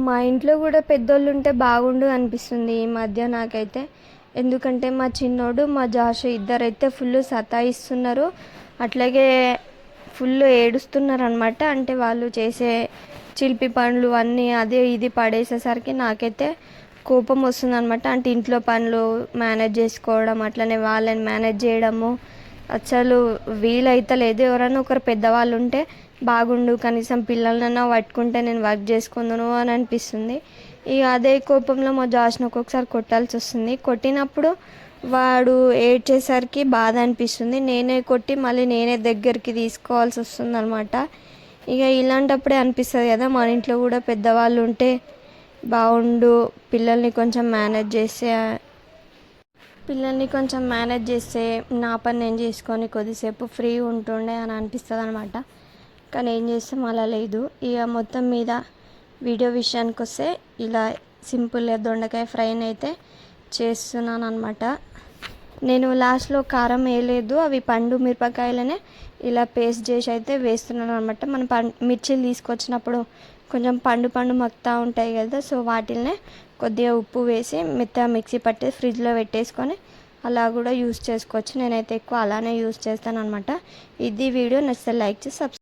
మా ఇంట్లో కూడా పెద్దోళ్ళు ఉంటే బాగుండు అనిపిస్తుంది ఈ మధ్య నాకైతే. ఎందుకంటే మా చిన్నోడు మా జాషు ఇద్దరైతే ఫుల్ సతాయిస్తున్నారు, అట్లాగే ఫుల్ ఏడుస్తున్నారు అనమాట. అంటే వాళ్ళు చేసే చిలిపి పనులు అన్నీ అదే ఇది పడేసేసరికి నాకైతే కోపం వస్తుంది అనమాట. అంటే ఇంట్లో పనులు మేనేజ్ చేసుకోవడం, అట్లనే వాళ్ళని మేనేజ్ చేయడము అసలు వీలైతలేదు. ఎవరైనా ఒకరు పెద్దవాళ్ళు ఉంటే బాగుండు, కనీసం పిల్లలనన్నా పట్టుకుంటే నేను వర్క్ చేసుకుందును అని అనిపిస్తుంది. ఇక అదే కోపంలో మా జాష్ను ఒక్కొక్కసారి కొట్టాల్సి వస్తుంది. కొట్టినప్పుడు వాడు ఏడ్చేసరికి బాధ అనిపిస్తుంది. నేనే కొట్టి మళ్ళీ నేనే దగ్గరికి తీసుకోవాల్సి వస్తుంది అనమాట. ఇక ఇలాంటప్పుడే అనిపిస్తుంది కదా, మన ఇంట్లో కూడా పెద్దవాళ్ళు ఉంటే బాగుండు, పిల్లల్ని కొంచెం మేనేజ్ చేస్తే నా పని నేను చేసుకొని కొద్దిసేపు ఫ్రీ ఉంటుండే అని అనిపిస్తుంది అనమాట. కానీ ఏం చేస్తాం, అలా లేదు. ఇక మొత్తం మీద వీడియో విషయానికి వస్తే ఇలా సింపుల్గా దొండకాయ ఫ్రైని అయితే చేస్తున్నాను అనమాట. నేను లాస్ట్లో కారం వేయలేదు, అవి పండు మిరపకాయలనే ఇలా పేస్ట్ చేసి అయితే వేస్తున్నాను అనమాట. మనం మిర్చిలు తీసుకొచ్చినప్పుడు కొంచెం పండు మగ్గుతూ ఉంటాయి కదా, సో వాటిల్నే కొద్దిగా ఉప్పు వేసి మెత్తగా మిక్సీ పట్టి ఫ్రిడ్జ్లో పెట్టేసుకొని అలా కూడా యూస్ చేసుకోవచ్చు. నేనైతే ఎక్కువ అలానే యూస్ చేస్తాను అనమాట. ఇది వీడియో నచ్చితే లైక్ చేసి